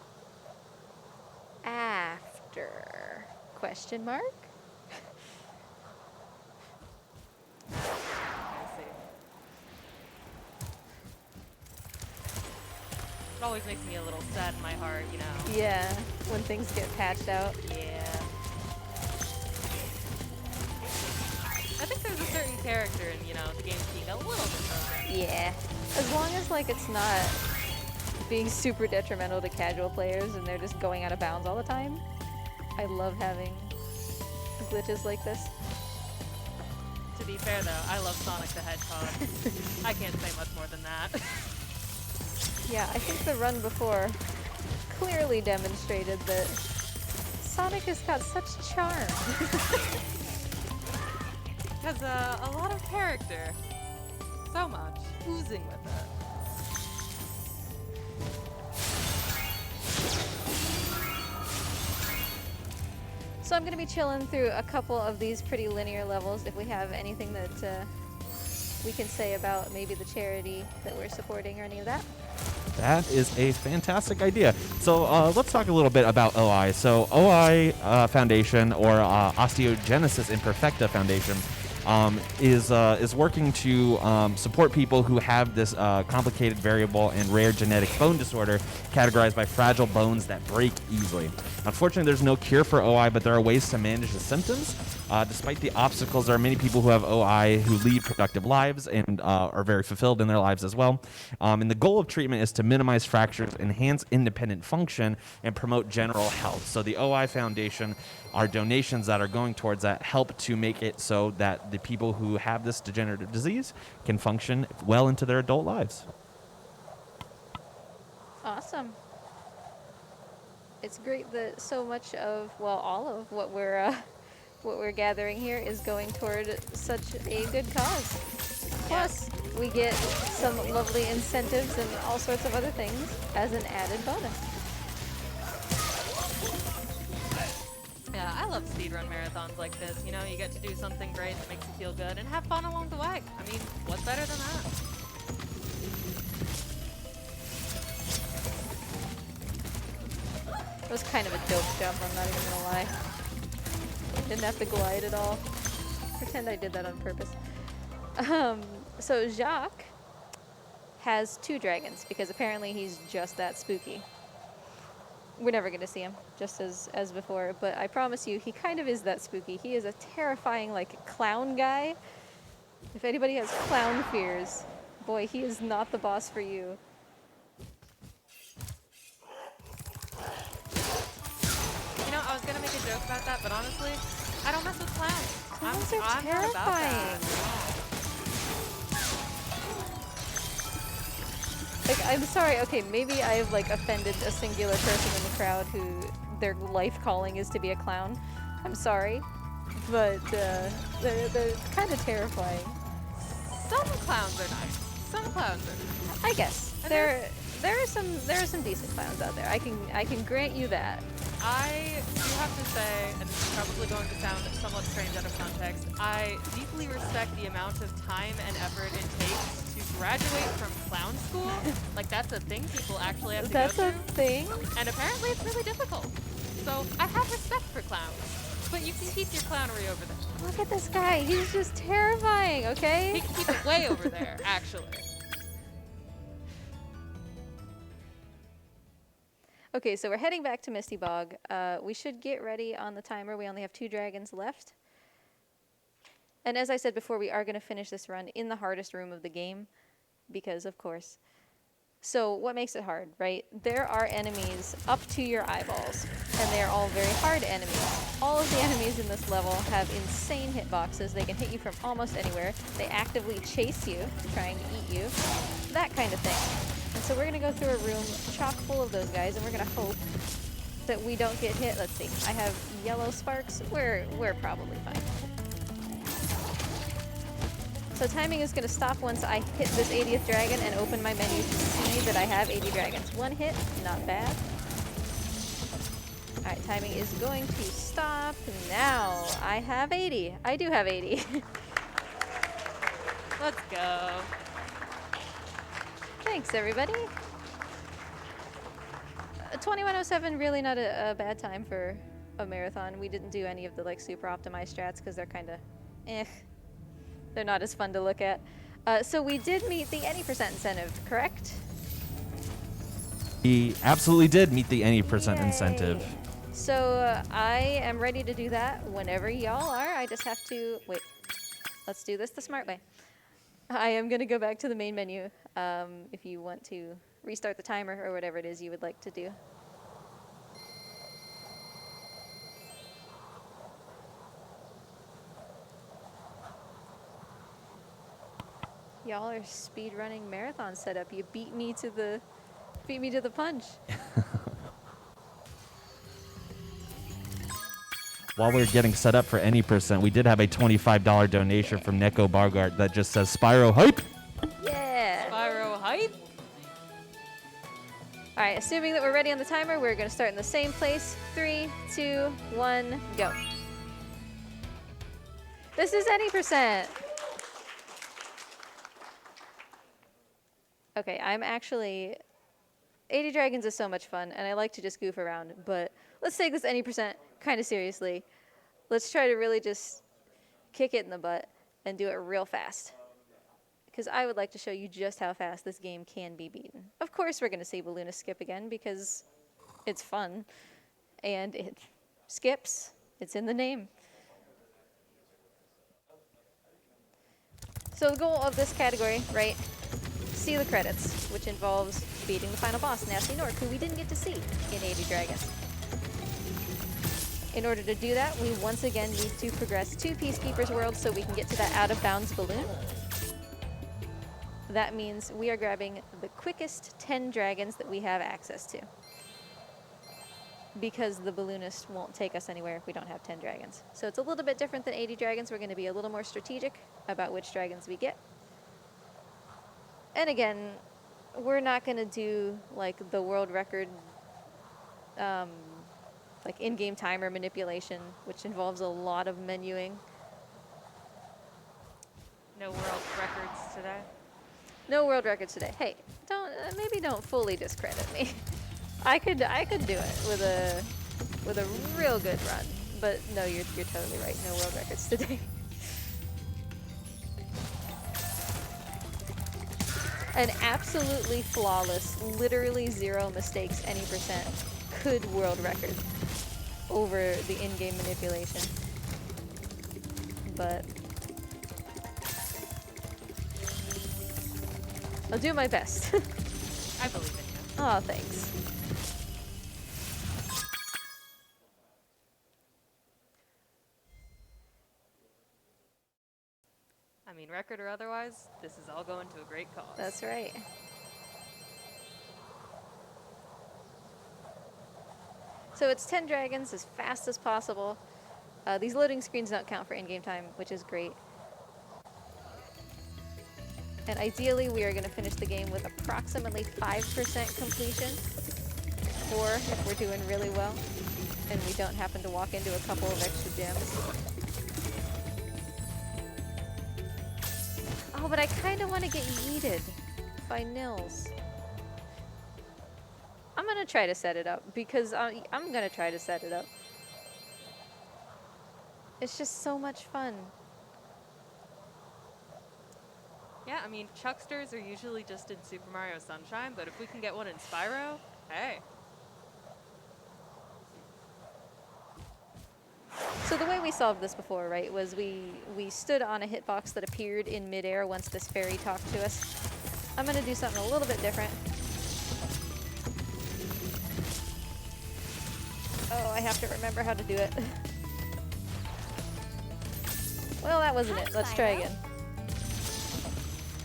After? Question mark? I see. It always makes me a little sad in my heart, you know. Yeah, when things get patched out. Yeah. I think there's a certain character in, you know, the game's being a little bit broken. Yeah. As long as, like, it's not being super detrimental to casual players and they're just going out of bounds all the time. I love having glitches like this. To be fair, though, I love Sonic the Hedgehog. I can't say much more than that. Yeah, I think the run before clearly demonstrated that Sonic has got such charm. Has a lot of character. So much. Oozing with it. So I'm going to be chilling through a couple of these pretty linear levels. If we have anything that we can say about maybe the charity that we're supporting or any of that. That is a fantastic idea. So let's talk a little bit about OI. So OI Foundation, or Osteogenesis Imperfecta Foundation, is working to support people who have this complicated, variable, and rare genetic bone disorder categorized by fragile bones that break easily. Unfortunately, there's no cure for OI, but there are ways to manage the symptoms. Despite the obstacles, there are many people who have OI who lead productive lives and are very fulfilled in their lives as well. And the goal of treatment is to minimize fractures, enhance independent function, and promote general health. So the OI Foundation, our donations that are going towards that, help to make it so that the people who have this degenerative disease can function well into their adult lives. Awesome. it's great that so much of, well, all of what we're gathering here is going toward such a good cause. Plus, we get some lovely incentives and all sorts of other things as an added bonus. Yeah, I love speedrun marathons like this. You know, you get to do something great that makes you feel good and have fun along the way. I mean, what's better than that? It was kind of a dope jump, I'm not even gonna lie. Didn't have to glide at all. Pretend I did that on purpose. So Jacques has 2 dragons because apparently he's just that spooky. We're never gonna see him, just as before, but I promise you, he kind of is that spooky. He is a terrifying, like, clown guy. If anybody has clown fears, boy, he is not the boss for you. You know, I was gonna make a joke about that, but honestly, I don't mess with clowns. Clowns are I'm not about terrifying. that. Like, I'm sorry, okay, maybe I've, like, offended a singular person in the crowd who their life calling is to be a clown. I'm sorry, but they're kind of terrifying. Some clowns are nice. Some clowns are nice. I guess. And There are some decent clowns out there. I can grant you that. I do have to say, and this is probably going to sound somewhat strange out of context, I deeply respect the amount of time and effort it takes to graduate from clown school. Like, that's a thing people actually have to That's go a through. thing. And apparently it's really difficult. So I have respect for clowns. But you can keep your clownery over there. Look at this guy. He's just terrifying, He okay? can keep it way over there, actually. Okay, so we're heading back to Misty Bog. We should get ready on the timer. We only have 2 dragons left. And as I said before, we are going to finish this run in the hardest room of the game, because of course. So what makes it hard, right? There are enemies up to your eyeballs, and they are all very hard enemies. All of the enemies in this level have insane hitboxes. They can hit you from almost anywhere. They actively chase you, trying to eat you, that kind of thing. And so we're going to go through a room chock full of those guys, and we're going to hope that we don't get hit. Let's see. I have yellow sparks. We're probably fine. So timing is going to stop once I hit this 80th dragon and open my menu to see that I have 80 dragons. 1 hit, not bad. Alright, timing is going to stop. Now I have 80. I do have 80. Let's go. Thanks, everybody. 2107, really not a bad time for a marathon. We didn't do any of the, like, super optimized strats because they're kind of eh. They're not as fun to look at. So we did meet the any percent incentive, correct? He absolutely did meet the any percent Yay. incentive. So I am ready to do that whenever y'all are. I just have to wait. Let's do this the smart way. I am going to go back to the main menu if you want to restart the timer or whatever it is you would like to do. Y'all are speedrunning marathon setup. You beat me to the punch. While we're getting set up for any percent, we did have a $25 donation from Neko Bargart that just says Spyro hype. Yeah. Spyro hype. All right, assuming that we're ready on the timer, we're going to start in the same place. 3, 2, 1, go. This is any percent. Okay, I'm actually... 80 Dragons is so much fun, and I like to just goof around, but let's take this any percent kind of seriously. Let's try to really just kick it in the butt and do it real fast. Because I would like to show you just how fast this game can be beaten. Of course we're going to save a Luna skip again because it's fun. And it skips. It's in the name. So the goal of this category, right? See the credits, which involves beating the final boss, Nasty Nork, who we didn't get to see in 80 Dragons. In order to do that, we once again need to progress to Peacekeepers World so we can get to that out-of-bounds balloon. That means we are grabbing the quickest 10 dragons that we have access to. because the balloonist won't take us anywhere if we don't have 10 dragons. So it's a little bit different than 80 dragons. We're going to be a little more strategic about which dragons we get. And again, we're not going to do like the world record, like in-game timer manipulation, which involves a lot of menuing. No world records today. No world records today. Hey, maybe don't fully discredit me. I could do it with a real good run, but no, you're totally right. No world records today. An absolutely flawless, literally 0 mistakes any percent could world record over the in-game manipulation. But I'll do my best. I believe in you. Oh, thanks. I mean, record or otherwise, this is all going to a great cause. That's right. So it's 10 dragons as fast as possible. These loading screens don't count for in-game time, which is great. And ideally, we are going to finish the game with approximately 5% completion, or if we're doing really well and we don't happen to walk into a couple of extra gems. Oh, but I kind of want to get yeeted by Nils. I'm going to try to set it up, because I'm going to try to set it up. It's just so much fun. Yeah, I mean, Chucksters are usually just in Super Mario Sunshine, but if we can get one in Spyro, hey. So the way we solved this before, right, was we stood on a hitbox that appeared in midair once this fairy talked to us. I'm going to do something a little bit different. Oh, I have to remember how to do it. Well, that wasn't it. Let's try again.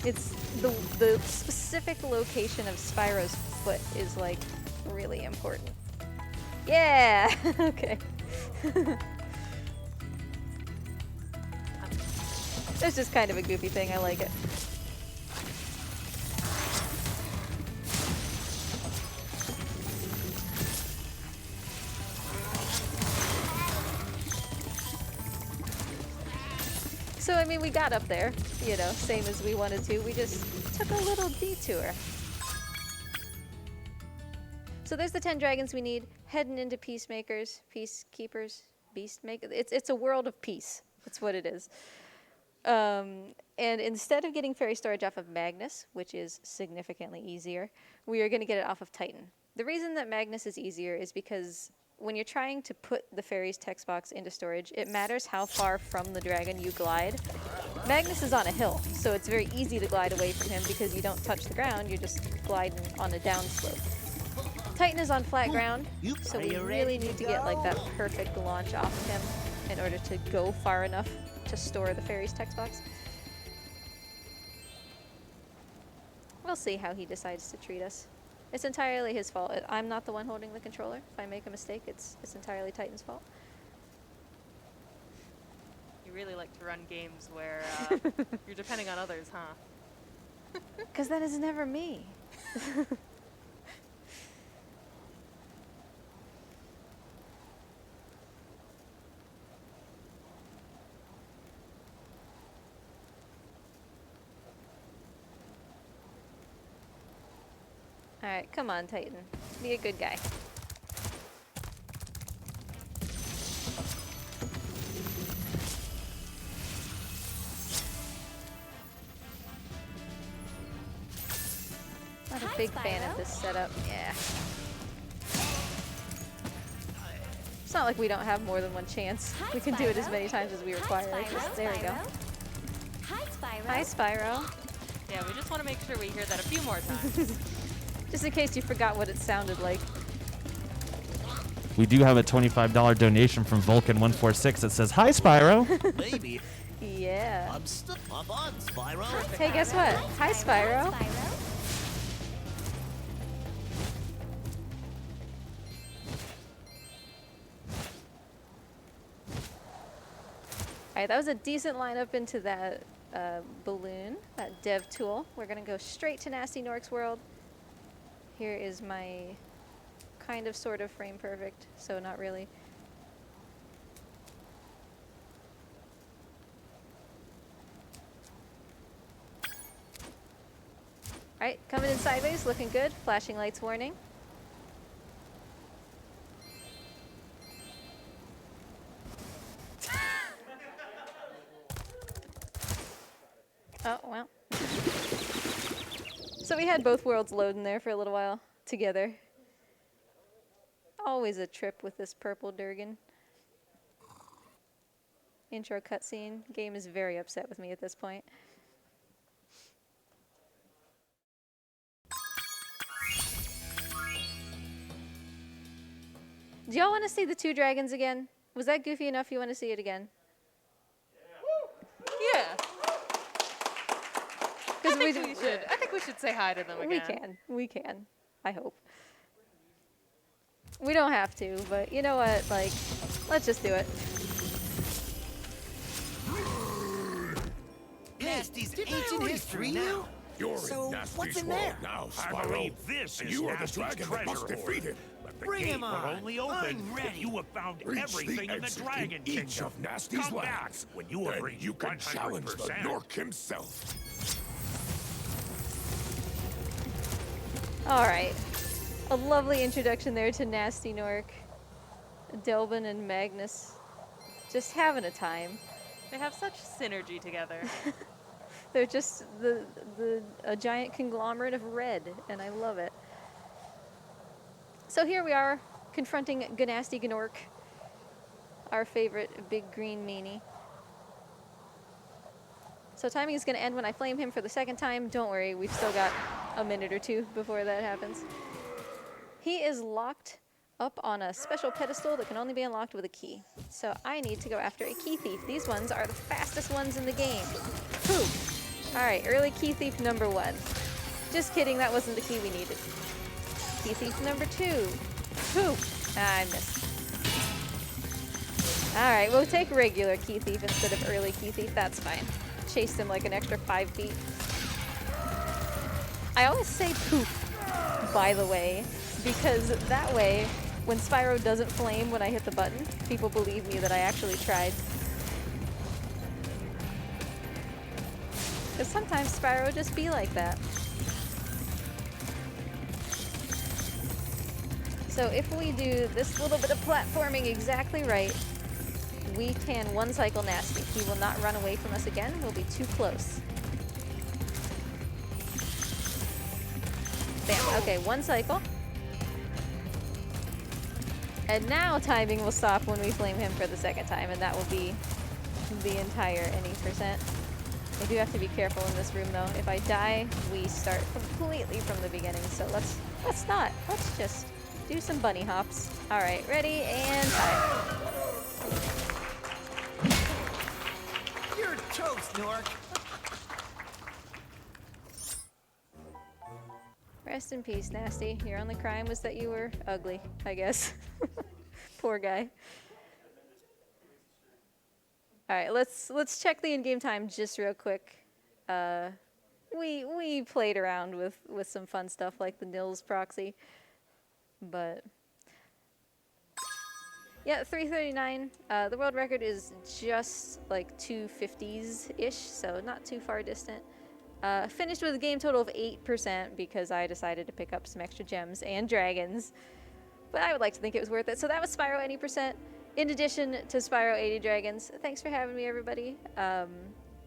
It's the specific location of Spyro's foot is like really important. Yeah! Okay. It's just kind of a goofy thing. I like it. So, I mean, we got up there, you know, same as we wanted to. We just took a little detour. So there's the 10 dragons we need. Heading into Peacemakers, Peacekeepers, Beastmakers. It's a world of peace. That's what it is. And instead of getting fairy storage off of Magnus, which is significantly easier, we are going to get it off of Titan. The reason that Magnus is easier is because when you're trying to put the fairy's text box into storage, it matters how far from the dragon you glide. Magnus is on a hill, so it's very easy to glide away from him because you don't touch the ground, you're just gliding on a downslope. Titan is on flat ground, so we really need to get like that perfect launch off of him in order to go far enough to store the fairy's text box. We'll see how he decides to treat us. It's entirely his fault. I'm not the one holding the controller. If I make a mistake, it's entirely Titan's fault. You really like to run games where you're depending on others, huh? Because that is never me. Alright, come on, Titan. Be a good guy. Not a big fan of this setup. Yeah. It's not like we don't have more than one chance. We can do it as many times as we require. It's just, there we go. Hi, Spyro. Hi, Spyro. Yeah, we just want to make sure we hear that a few more times. Just in case you forgot what it sounded like. We do have a $25 donation from Vulcan146 that says, "Hi, Spyro." Maybe. Yeah. I'm on, Spyro. Hey, guess what? Hi, Spyro. Alright, that was a decent lineup into that balloon, that dev tool. We're gonna go straight to Nasty Nork's world. Here is my kind of sort of frame perfect, so not really. Alright, coming in sideways, looking good. Flashing lights warning. Oh, well. So we had both worlds loading there for a little while together. Always a trip with this purple Durgan. Intro cutscene. Game is very upset with me at this point. Do y'all want to see the two dragons again? Was that goofy enough you want to see it again? Yeah. I think we should say hi to them again. We can. I hope. We don't have to, but you know what? Like, let's just do it. Nasty's ancient history now. You're So, in Nasty's what's in world there? now, I Spyro. believe this And is you are the Nasty's dragon that must treasure defeat hoard. him. But the Bring gate him will on. only open I'm ready. if you have found Reach everything the in the exit Dragon in each Kingdom. of Nasty's Come back lands. when you have Then reached you can challenge the 100%. Nork himself. Alright. A lovely introduction there to Nasty Nork. Delvin and Magnus. Just having a time. They have such synergy together. They're just a giant conglomerate of red, and I love it. So here we are, confronting Ganasty Gnork, our favorite big green meanie. So timing is going to end when I flame him for the second time. Don't worry, we've still got a minute or two before that happens. He is locked up on a special pedestal that can only be unlocked with a key. So I need to go after a key thief. These ones are the fastest ones in the game. Whew. Alright, early key thief number 1. Just kidding, that wasn't the key we needed. Key thief number 2. Whew. I missed. Alright, we'll take regular key thief instead of early key thief. That's fine. Chased him like an extra 5 feet. I always say poof, by the way, because that way, when Spyro doesn't flame when I hit the button, people believe me that I actually tried. Because sometimes Spyro just be like that. So if we do this little bit of platforming exactly right, we can one cycle Nasty. He will not run away from us again. We'll be too close. Bam. Okay, one cycle. And now timing will stop when we flame him for the second time, and that will be the entire any percent. I do have to be careful in this room though. If I die, we start completely from the beginning. So let's not. Let's just do some bunny hops. All right, ready and time. You're toast, Nork. Rest in peace, Nasty. Your only crime was that you were ugly, I guess. Poor guy. All right, let's check the in-game time just real quick. We played around with some fun stuff like the Nils proxy, but yeah, 3:39. The world record is just like 250s-ish, so not too far distant. Finished with a game total of 8% because I decided to pick up some extra gems and dragons, but I would like to think it was worth it. So that was Spyro 80%. In addition to Spyro 80 Dragons, thanks for having me, everybody.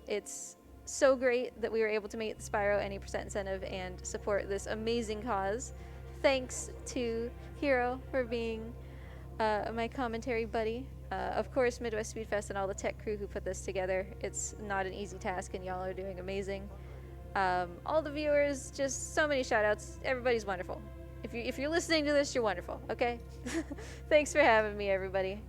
It's so great that we were able to make the Spyro 80% incentive and support this amazing cause. Thanks to Hero for being my commentary buddy. Of course, Midwest Speedfest and all the tech crew who put this together. It's not an easy task, and y'all are doing amazing. All the viewers, just so many shout-outs. Everybody's wonderful. If you're listening to this, you're wonderful, okay? Thanks for having me, everybody.